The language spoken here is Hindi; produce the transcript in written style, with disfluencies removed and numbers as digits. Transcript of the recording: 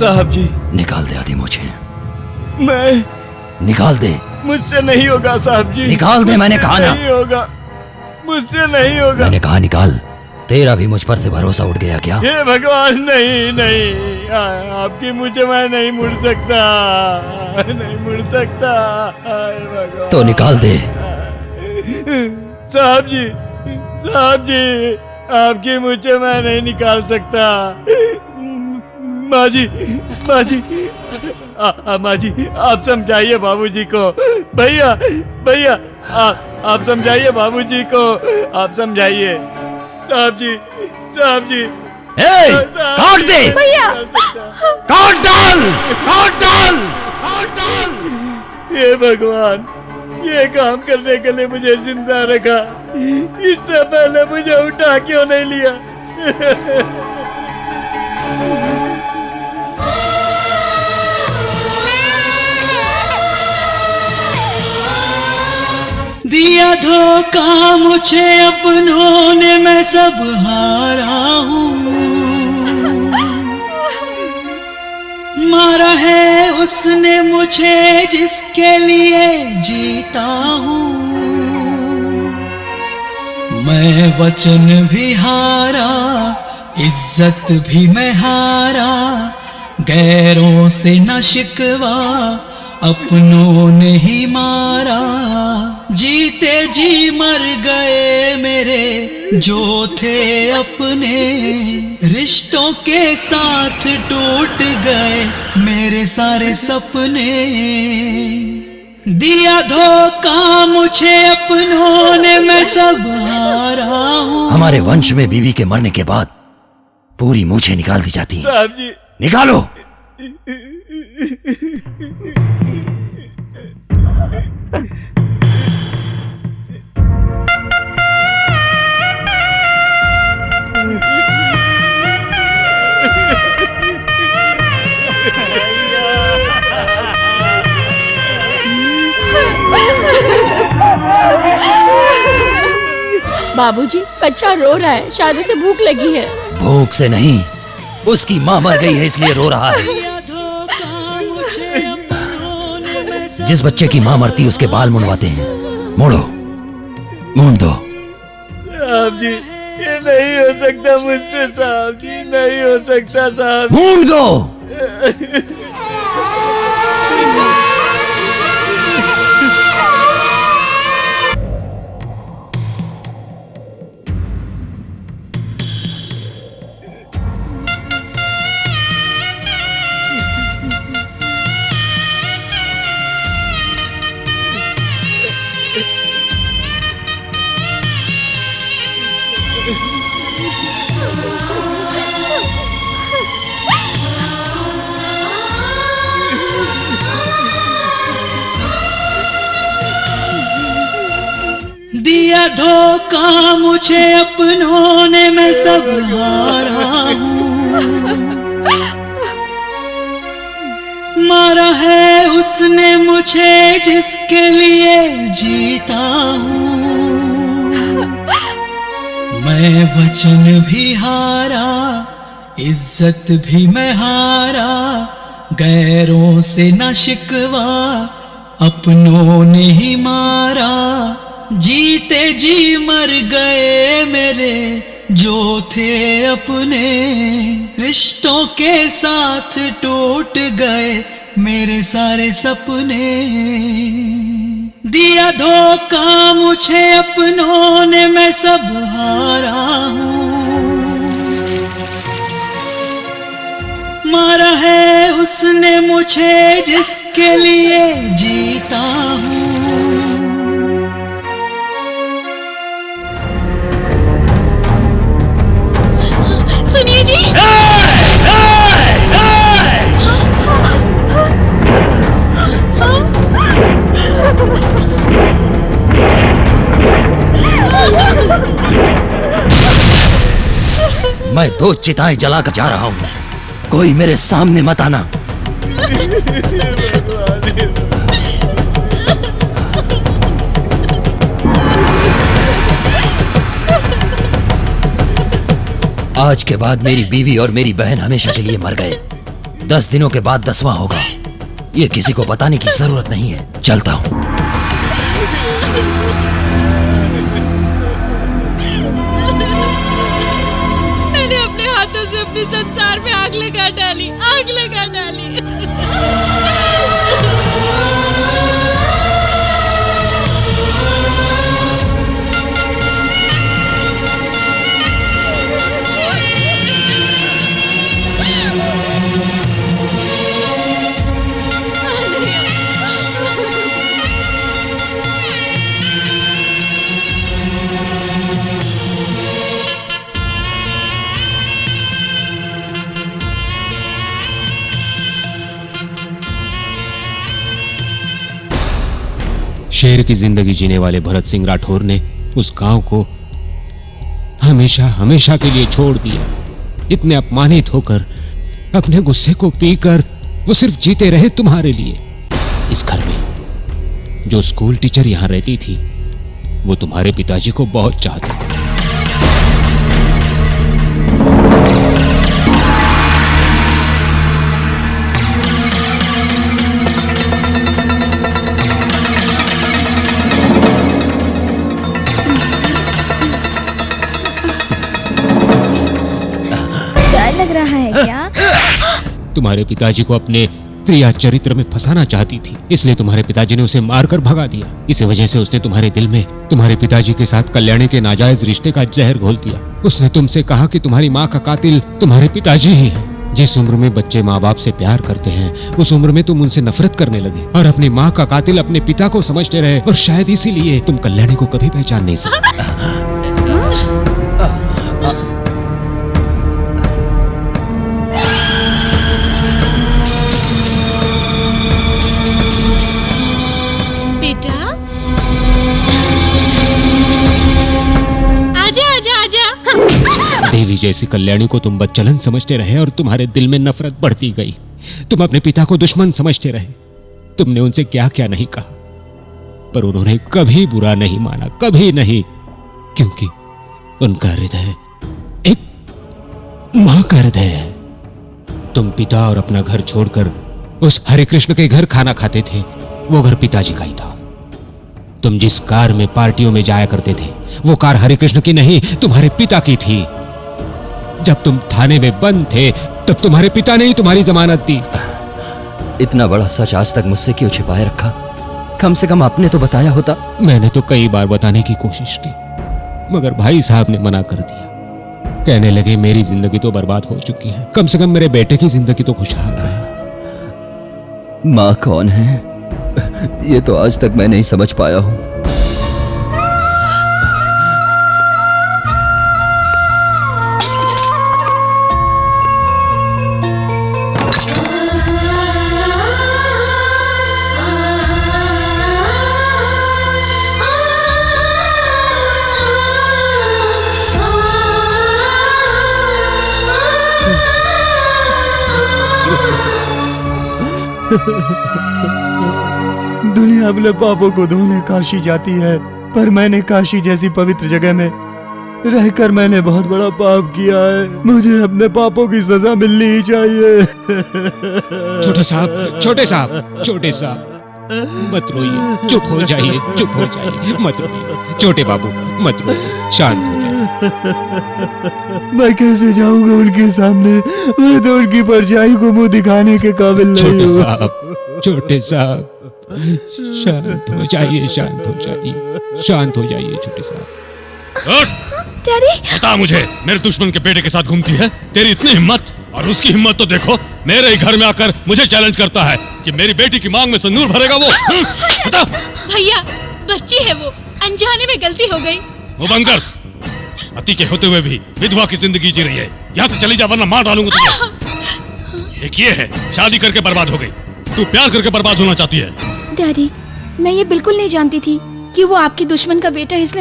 साहब जी। निकाल दे आदि मुझे। मैं निकाल दे। मुझसे नहीं होगा साहब जी। निकाल दे, मैंने कहा ना। नहीं होगा, मुझसे नहीं होगा। मैंने कहा निकाल। तेरा भी मुझ पर से भरोसा उठ गया क्या? हे भगवान, नहीं नहीं, आपकी मुझे मैं नहीं मुड़ सकता, नहीं मुड़ सकता भगवान। तो निकाल दे। साहब जी, साहब जी, आपकी मुझे मैं नहीं निकाल सकता। माँ जी, माँ जी, माँ जी, आप समझाइए बाबूजी को। भैया, भैया, आप समझाइए बाबूजी को, आप समझाइए। साहब जी, साहब जी। काट दे भैया, काट डाल, काट डाल, काट डाल। हे भगवान, ये काम करने के लिए मुझे जिंदा रखा, इससे पहले मुझे उठा क्यों नहीं लिया? दिया धोखा मुझे अपनों ने, मैं सब हारा हूँ। मारा है उसने मुझे जिसके लिए जीता हूँ। मैं वचन भी हारा, इज्जत भी मैं हारा, गैरों से न शिकवा, अपनों ने ही मारा। जीते जी मर गए मेरे जो थे अपने, रिश्तों के साथ टूट गए मेरे सारे सपने। दिया धोखा मुझे अपनों ने, मैं सब हारा हूँ। हमारे वंश में बीवी के मरने के बाद पूरी मूछें निकाल दी जाती हैं। साहब जी, निकालो। बाबूजी, बच्चा रो रहा है, शायद उसे भूख लगी है। भूख से नहीं, उसकी माँ मर गई है इसलिए रो रहा है। जिस बच्चे की माँ मरती उसके बाल मुंडवाते हैं। मोड़ो, मूंड दो। साहब जी, ये नहीं हो सकता मुझसे साहब जी, नहीं हो सकता साहब। मूंड दो। दिया धोखा मुझे अपनों ने, मैं सब हारा हूँ। मारा है उसने मुझे जिसके लिए जीता हूँ। मैं वचन भी हारा, इज्जत भी मैं हारा, गैरों से न शिकवा, अपनों ने ही मारा। जीते जी मर गए मेरे जो थे अपने, रिश्तों के साथ टूट गए मेरे सारे सपने। दिया धोखा मुझे अपनों ने, मैं सब हारा हूँ। मारा है उसने मुझे जिसके लिए जीता हूँ। सुनिए जी। मैं 2 चिताएं जलाकर जा रहा हूं, कोई मेरे सामने मत आना। आज के बाद मेरी बीवी और मेरी बहन हमेशा के लिए मर गए। 10 दिनों के बाद 10वां होगा। ये किसी को बताने की जरूरत नहीं है। चलता हूं। मैंने अपने हाथों से अपने संसार में आग लगा डाली, आग लगा डाली। शेर की जिंदगी जीने वाले भरत सिंह राठौर ने उस गांव को हमेशा हमेशा के लिए छोड़ दिया। इतने अपमानित होकर, अपने गुस्से को पीकर वो सिर्फ जीते रहे तुम्हारे लिए। इस घर में जो स्कूल टीचर यहां रहती थी वो तुम्हारे पिताजी को बहुत चाहती थी। लग रहा है क्या? तुम्हारे पिताजी को अपने प्रिया चरित्र में फंसाना चाहती थी, इसलिए तुम्हारे पिताजी ने उसे मारकर भगा दिया। इसी वजह से उसने तुम्हारे दिल में तुम्हारे पिताजी के साथ कल्याणी के नाजायज रिश्ते का जहर घोल दिया। उसने तुमसे कहा कि तुम्हारी माँ का कातिल तुम्हारे पिताजी ही है। जिस उम्र में बच्चे माँ बाप से प्यार करते हैं उस उम्र में तुम उनसे नफरत करने लगे और अपनी माँ का कातिल अपने पिता को समझते रहे, और शायद इसीलिए तुम कल्याणी को कभी पहचान नहीं सके। बेटा, आजा आजा आजा। देवी जैसी कल्याणी को तुम बच्चलन समझते रहे और तुम्हारे दिल में नफरत बढ़ती गई। तुम अपने पिता को दुश्मन समझते रहे। तुमने उनसे क्या क्या नहीं कहा, पर उन्होंने कभी बुरा नहीं माना, कभी नहीं, क्योंकि उनका हृदय एक मां का हृदय है। तुम पिता और अपना घर छोड़कर उस हरे कृष्ण के घर खाना खाते थे, वो घर पिताजी का ही था। तुम जिस कार में पार्टियों में जाया करते थे वो कार हरे कृष्ण की नहीं, तुम्हारे पिता की थी। जब तुम थाने में बंद थे तब तुम्हारे पिता ने ही तुम्हारी जमानत दी। इतना बड़ा सच आज तक मुझसे क्यों छिपाए रखा? कम से कम आपने तो बताया होता। मैंने तो कई बार बताने की कोशिश की, मगर भाई साहब ने मना कर दिया। कहने लगे मेरी जिंदगी तो बर्बाद हो चुकी है, कम से कम मेरे बेटे की जिंदगी तो खुशहाल रहे। माँ कौन है ये तो आज तक मैं नहीं समझ पाया हूं। दुनिया अपने पापों को धोने काशी जाती है, पर मैंने काशी जैसी पवित्र जगह में रहकर मैंने बहुत बड़ा पाप किया है। मुझे अपने पापों की सजा मिलनी ही चाहिए। छोटे साहब, छोटे साहब, छोटे साहब, मत रोइए, चुप हो जाइए, चुप हो जाइए, मत रोइए। छोटे बाबू मत रोइए, शांत हो जाइए। मैं कैसे जाऊंगा उनके सामने? मैं तो उनकी परछाई को मुंह दिखाने के काबिल नहीं छोटे हूँ। साहब, छोटे साहब, शांत हो जाइए, शांत हो जाइए, शांत हो जाइए छोटे साहब। डैडी, बता मुझे, मेरे दुश्मन के बेटे के साथ घूमती है? तेरी इतनी हिम्मत, और उसकी हिम्मत तो देखो, मेरे ही घर में आकर मुझे चैलेंज करता है कि मेरी बेटी की मांग में सिंदूर भरेगा वो। बता। भैया, बच्ची है वो, अनजाने में गलती हो गई। वो बंद कर। पति के होते हुए भी विधवा की जिंदगी जी रही है। यहाँ से चली जा वरना मार डालूंगा तुझे। एक ये है, शादी करके बर्बाद हो गई। तू प्यार करके बर्बाद होना चाहती है। डैडी, मैं ये बिल्कुल नहीं जानती थी कि वो आपके दुश्मन का बेटा है, इसलिए